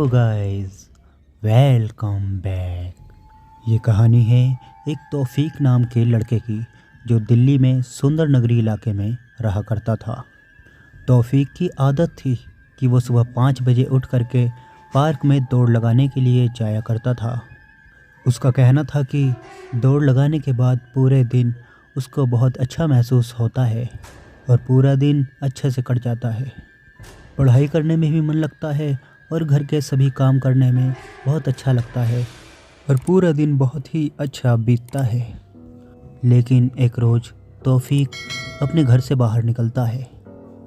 Guys, welcome back. ये कहानी है एक तौफीक नाम के लड़के की जो दिल्ली में सुंदर नगरी इलाके में रहा करता था। तौफीक की आदत थी कि वो सुबह 5 बजे उठ करके पार्क में दौड़ लगाने के लिए जाया करता था। उसका कहना था कि दौड़ लगाने के बाद पूरे दिन उसको बहुत अच्छा महसूस होता है और पूरा दिन अच्छे से कट जाता है। पढ़ाई करने में भी मन लगता है और घर के सभी काम करने में बहुत अच्छा लगता है और पूरा दिन बहुत ही अच्छा बीतता है। लेकिन एक रोज़ तौफीक अपने घर से बाहर निकलता है।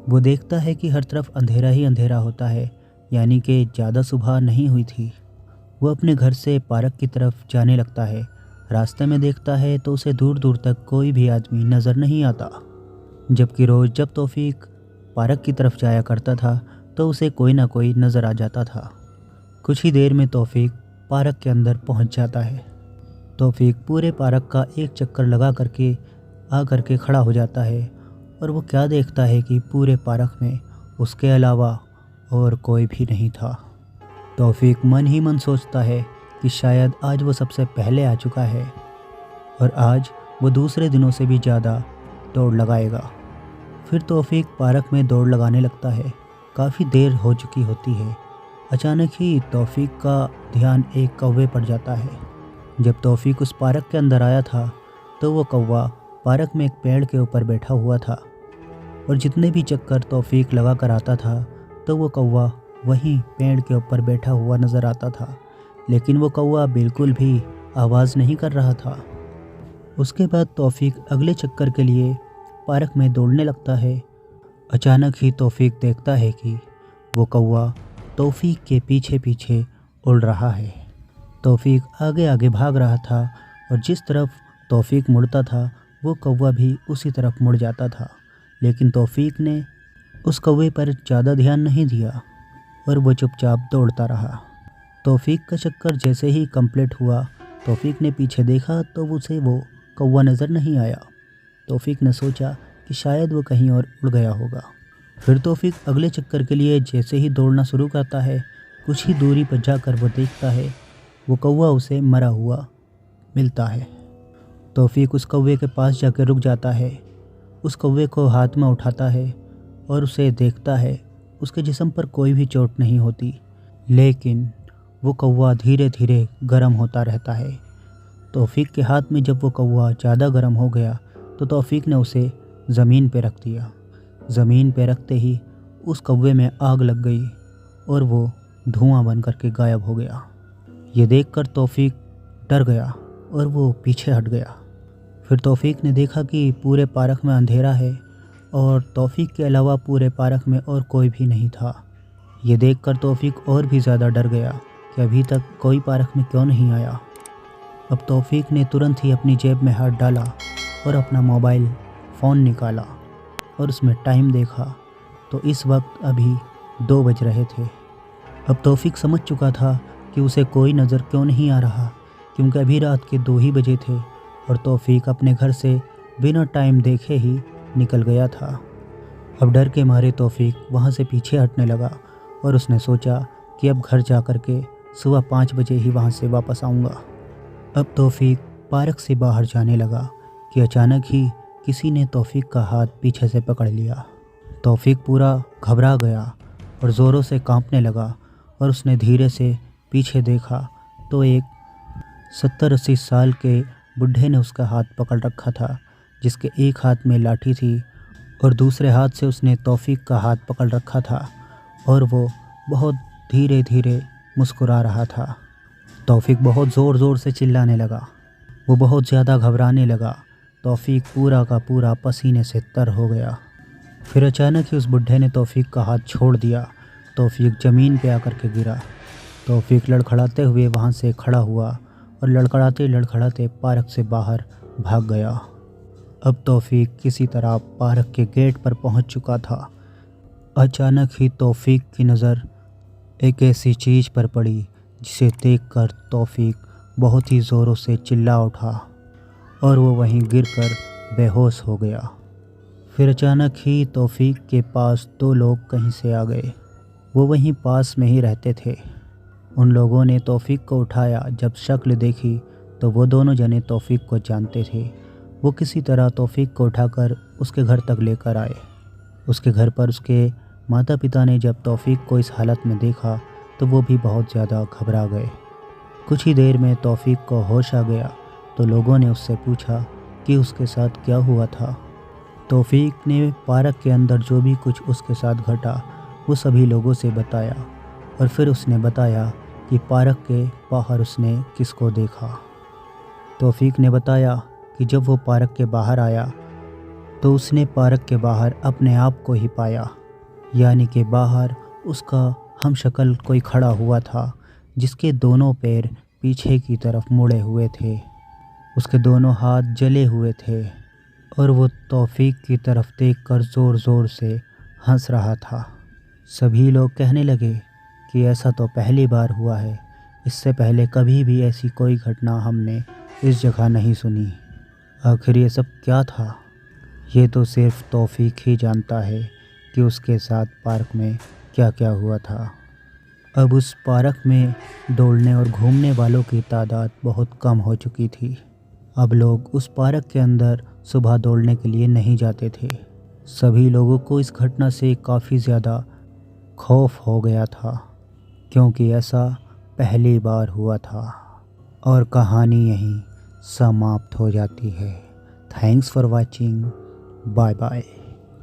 वो देखता है कि हर तरफ अंधेरा ही अंधेरा होता है, यानी कि ज़्यादा सुबह नहीं हुई थी। वो अपने घर से पार्क की तरफ जाने लगता है। रास्ते में देखता है तो उसे दूर दूर तक कोई भी आदमी नज़र नहीं आता, जबकि रोज़ जब तौफीक पार्क की तरफ जाया करता था तो उसे कोई ना कोई नज़र आ जाता था। कुछ ही देर में तौफीक पार्क के अंदर पहुंच जाता है। तौफीक पूरे पार्क का एक चक्कर लगा करके आ करके खड़ा हो जाता है और वो क्या देखता है कि पूरे पार्क में उसके अलावा और कोई भी नहीं था। तौफीक मन ही मन सोचता है कि शायद आज वो सबसे पहले आ चुका है और आज वो दूसरे दिनों से भी ज़्यादा दौड़ लगाएगा। फिर तौफीक पार्क में दौड़ लगाने लगता है। काफ़ी देर हो चुकी होती है। अचानक ही तौफीक का ध्यान एक कौवे पर जाता है। जब तौफीक उस पार्क के अंदर आया था तो वो कौवा पार्क में एक पेड़ के ऊपर बैठा हुआ था और जितने भी चक्कर तौफीक लगा कर आता था तो वो कौवा वहीं पेड़ के ऊपर बैठा हुआ नज़र आता था, लेकिन वो कौवा बिल्कुल भी आवाज़ नहीं कर रहा था। उसके बाद तौफीक अगले चक्कर के लिए पार्क में दौड़ने लगता है। अचानक ही तौफीक देखता है कि वो कौवा तौफीक के पीछे पीछे उड़ रहा है। तौफीक आगे आगे भाग रहा था और जिस तरफ तौफीक मुड़ता था वो कौवा भी उसी तरफ मुड़ जाता था, लेकिन तौफीक ने उस कौवे पर ज़्यादा ध्यान नहीं दिया और वो चुपचाप दौड़ता रहा। तौफीक का चक्कर जैसे ही कंप्लीट हुआ, तौफीक ने पीछे देखा तो उसे वो कौवा नज़र नहीं आया। तौफीक ने सोचा कि शायद वो कहीं और उड़ गया होगा। फिर तौफीक अगले चक्कर के लिए जैसे ही दौड़ना शुरू करता है, कुछ ही दूरी पर जाकर वो देखता है वो कौवा उसे मरा हुआ मिलता है। तौफीक उस कौवे के पास जाकर रुक जाता है। उस कौवे को हाथ में उठाता है और उसे देखता है। उसके जिस्म पर कोई भी चोट नहीं होती, लेकिन वो कौवा धीरे धीरे गर्म होता रहता है। तौफीक के हाथ में जब वो कौवा ज़्यादा गर्म हो गया तो तौफीक ने उसे ज़मीन पे रख दिया। ज़मीन पे रखते ही उस कौवे में आग लग गई और वो धुआं बन करके गायब हो गया। ये देखकर तौफीक डर गया और वो पीछे हट गया। फिर तौफीक ने देखा कि पूरे पार्क में अंधेरा है और तौफीक के अलावा पूरे पार्क में और कोई भी नहीं था। ये देखकर तौफीक और भी ज़्यादा डर गया कि अभी तक कोई पार्क में क्यों नहीं आया। अब तौफीक ने तुरंत ही अपनी जेब में हाथ डाला और अपना मोबाइल फ़ोन निकाला और उसमें टाइम देखा तो इस वक्त अभी 2 बज रहे थे। अब तौफीक समझ चुका था कि उसे कोई नज़र क्यों नहीं आ रहा, क्योंकि अभी रात के 2 ही बजे थे और तौफीक अपने घर से बिना टाइम देखे ही निकल गया था। अब डर के मारे तौफीक वहाँ से पीछे हटने लगा और उसने सोचा कि अब घर जा कर के सुबह 5 बजे ही वहाँ से वापस आऊँगा। अब तौफीक पार्क से बाहर जाने लगा कि अचानक ही किसी ने तौफीक का हाथ पीछे से पकड़ लिया। तौफीक पूरा घबरा गया और ज़ोरों से कांपने लगा और उसने धीरे से पीछे देखा तो एक 70-80 साल के बुढ़े ने उसका हाथ पकड़ रखा था, जिसके एक हाथ में लाठी थी और दूसरे हाथ से उसने तौफीक का हाथ पकड़ रखा था और वो बहुत धीरे धीरे मुस्कुरा रहा था। तौफीक बहुत ज़ोर ज़ोर से चिल्लाने लगा। वो बहुत ज़्यादा घबराने लगा। तौफीक पूरा का पूरा पसीने से तर हो गया। फिर अचानक ही उस बुढ़े ने तौफीक का हाथ छोड़ दिया। तौफीक ज़मीन पे आकर के गिरा। तौफीक लड़खड़ाते हुए वहाँ से खड़ा हुआ और लड़खड़ाते लड़खड़ाते पार्क से बाहर भाग गया। अब तौफीक किसी तरह पार्क के गेट पर पहुँच चुका था। अचानक ही तौफीक की नज़र एक ऐसी चीज़ पर पड़ी जिसे देखकर तौफीक बहुत ही ज़ोरों से चिल्ला उठा और वो वहीं गिरकर बेहोश हो गया। फिर अचानक ही तौफीक के पास 2 लोग कहीं से आ गए। वो वहीं पास में ही रहते थे। उन लोगों ने तौफीक को उठाया। जब शक्ल देखी तो वो दोनों जने तौफीक को जानते थे। वो किसी तरह तौफीक को उठाकर उसके घर तक लेकर आए। उसके घर पर उसके माता पिता ने जब तौफीक को इस हालत में देखा तो वो भी बहुत ज़्यादा घबरा गए। कुछ ही देर में तौफीक को होश आ गया तो लोगों ने उससे पूछा कि उसके साथ क्या हुआ था। तौफीक ने पार्क के अंदर जो भी कुछ उसके साथ घटा वो सभी लोगों से बताया और फिर उसने बताया कि पार्क के बाहर उसने किसको देखा। तौफीक ने बताया कि जब वो पार्क के बाहर आया तो उसने पार्क के बाहर अपने आप को ही पाया, यानी कि बाहर उसका हमशक्ल कोई खड़ा हुआ था जिसके दोनों पैर पीछे की तरफ मुड़े हुए थे। उसके दोनों हाथ जले हुए थे और वो तौफीक की तरफ देखकर ज़ोर ज़ोर से हंस रहा था। सभी लोग कहने लगे कि ऐसा तो पहली बार हुआ है, इससे पहले कभी भी ऐसी कोई घटना हमने इस जगह नहीं सुनी। आखिर ये सब क्या था? ये तो सिर्फ तौफीक ही जानता है कि उसके साथ पार्क में क्या क्या हुआ था। अब उस पार्क में दौड़ने और घूमने वालों की तादाद बहुत कम हो चुकी थी। अब लोग उस पार्क के अंदर सुबह दौड़ने के लिए नहीं जाते थे। सभी लोगों को इस घटना से काफ़ी ज़्यादा खौफ हो गया था क्योंकि ऐसा पहली बार हुआ था। और कहानी यहीं समाप्त हो जाती है। Thanks for watching. Bye bye.